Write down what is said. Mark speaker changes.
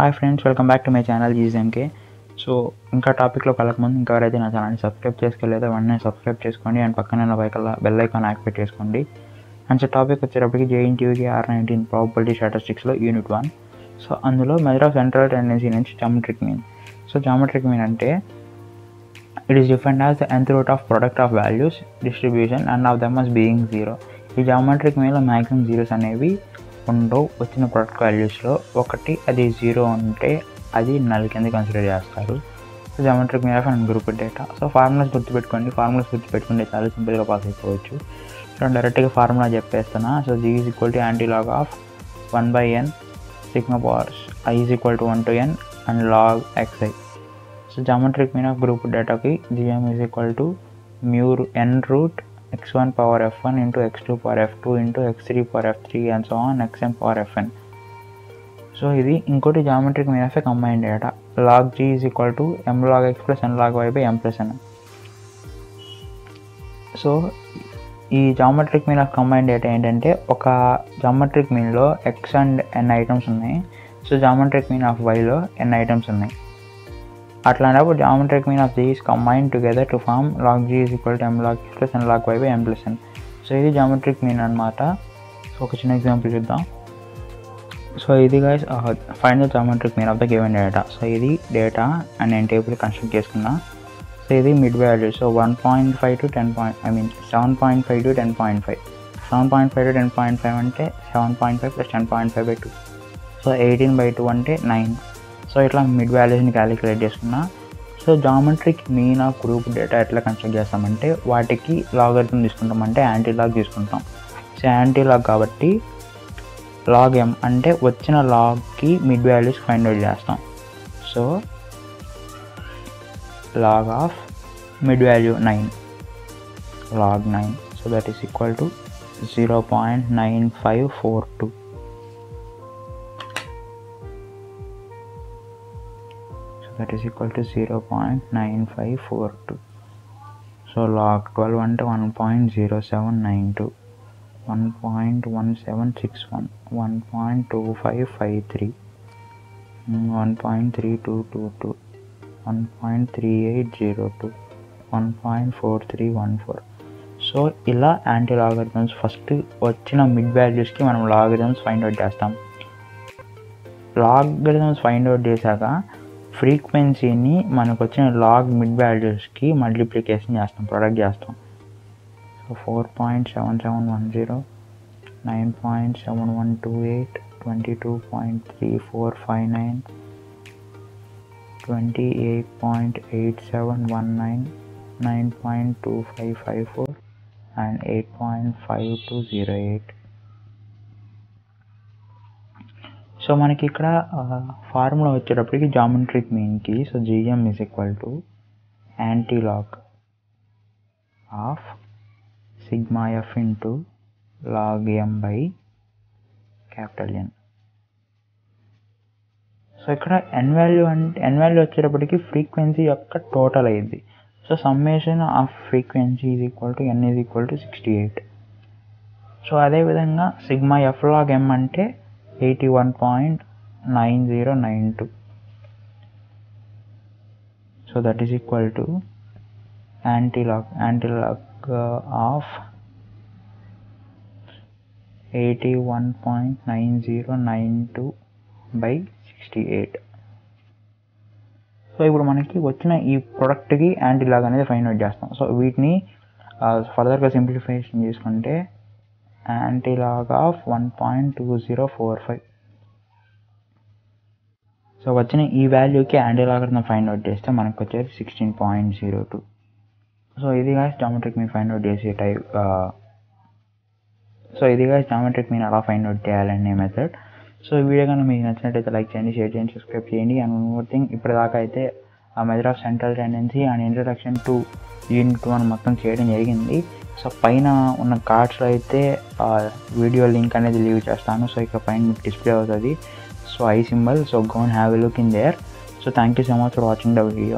Speaker 1: Hi friends, welcome back to my channel GMK. So ఇంకా టాపిక్లో కలకముందు ఇంకెవరైతే నా ఛానల్ని సబ్స్క్రైబ్ చేసుకోలేదో వెంటనే సబ్స్క్రైబ్ చేసుకోండి అండ్ పక్కనే ఉన్న బెల్ ఐకాన్ యాక్టివేట్ చేసుకోండి. అండ్ సో టాపిక్ వచ్చేటప్పటికి JNTUకి R19 ప్రాబబిలిటీ స్టాటిస్టిక్స్లో యూనిట్ 1. సో అందులో మెజర్ ఆఫ్ సెంట్రల్ టెండెన్సీ నుంచి geometric mean. So geometric mean అంటే it is defined as the nth root of product of values distribution and of them as being 0. ఈ geometric మీన్లో maximum zeros అనేవి ఉండవు. వచ్చిన product వాల్యూస్లో ఒకటి అది 0 ఉంటే అది నల్ కింద కన్సిడర్ చేస్తారు. So geometric mean of and group data. So formulas గుర్తుపెట్టుకుంటే చాలా సింపుల్గా పాస్ అయిపోవచ్చు. సో డైరెక్ట్గా ఫార్ములా చెప్పేస్తున్నా. So G is equal to antilog of 1/n sigma bar I is equal to 1 to n and log xi. So geometric mean of group డేటాకి GM is equal to mu n root x1 power f1 into x2 power f2 into x3 power f3 and so on xn power fn. So ఇది ఇంకోటి geometric mean of A combined data. log G is equal to m log x plus n log y by m plus n. So ఈ geometric mean of combined data ఏంటంటే ఒక geometric మీన్లో x and n items ఉన్నాయి. So geometric mean of yలో n items ఉన్నాయి. అట్లాంటప్పుడు geometric mean of G is combined together to form log G is equal to m log x plus n log y by m plus n. So ఇది geometric mean అనమాట. So ఒక చిన్న example చూద్దాం. So ఇది guys find the geometric mean of the given data. So ఇది data and నేను table construct చేసుకున్నా. So ఇది mid value. So 1.5 to 7.5 to 10.5. 7.5 to 10.5 అంటే 7.5 plus 10.5/2. సో 18/2 అంటే 9. సో ఇట్లా మిడ్ వాల్యూస్ని క్యాలిక్యులేట్ చేసుకున్నా. So geometric mean of group data ఎట్లా కన్స్ట్రక్ట్ చేస్తామంటే వాటికి లాగరిథం తీసుకుంటామంటే యాంటీలాగ్ తీసుకుంటాం. సో యాంటీలాగ్ కాబట్టి లాగ్ m అంటే వచ్చిన లాగ్కి మిడ్ వాల్యూస్ ఫైండ్ అవుట్ చేస్తాం. So log of mid value 9 log 9. So that is equal to 0.9542. That is equal to 0.9542. So log 12 అంటే 1.0792, 1.1761, 1.2553, 1.3222, 1.3802, 1.4314. సో ఇలా యాంటీ లాగరిథమ్స్ ఫస్ట్ వచ్చిన మిడ్ వాల్యూస్కి మనం లాగరిథమ్స్ ఫైండ్ అవుట్ చేస్తాం. లాగరిథమ్స్ ఫైండ్ అవుట్ చేశాక ఫ్రీక్వెన్సీని మనకు వచ్చిన లాగ్ మిడ్ వాల్యూస్కి మల్టిప్లికేషన్ చేస్తాం, ప్రొడక్ట్ చేస్తాం. So 4.7710, 9.7128, 22.3459, 28.8719, 9.2554 and 8.5208. సో మనకి ఇక్కడ ఫార్ములా వచ్చేటప్పటికి జామెట్రిక్ మీన్కి so GM is equal to antilog of sigma f into log m by capital N. So ఇక్కడ n వాల్యూ వచ్చేటప్పటికి ఫ్రీక్వెన్సీ యొక్క టోటల్ అయ్యింది. So summation off frequency is equal to n is equal to 68. So అదేవిధంగా sigma f log m అంటే 81.9092. So that is equal to antilog of 81.9092 by 68. So ఇప్పుడు మనకి వచ్చిన ఈ ప్రొడక్ట్కి యాంటీలాగ్ అనేది ఫైండ్ అవుట్ చేస్తాం. సో వీటిని ఫర్దర్గా సింప్లిఫికేషన్ చేసుకుంటే యాంటీలాగ్ ఆఫ్ 1.2045. సో వచ్చిన ఈ వాల్యూకి యాంటీలాగ్ ఫైండ్ అవుట్ చేస్తే మనకు వచ్చేది 16.02. సో ఇది guys geometric mean find out చేసే టైప్. సో ఇది గాయస్ జామెట్రిక్ మీన్ అలా ఫైండ్ అవుట్ చేయాలనే మెథడ్. సో ఈ వీడియో కనుక మీకు నచ్చినట్టయితే లైక్ చేయండి, షేర్ చేయండి, సబ్స్క్రైబ్ చేయండి. అండ్ వన్ మోర్ థింగ్, ఇప్పటిదాకా అయితే ఆ measure of central tendency and introduction to unit 1 మొత్తం చేయడం జరిగింది. సో పైన ఉన్న కార్డ్స్లో అయితే వీడియో లింక్ అనేది లీవ్ చేస్తాను. సో ఇక్కడ పైన మీకు డిస్ప్లే అవుతుంది. So I symbol. So go and have a look in there. So thank you so much for watching the video.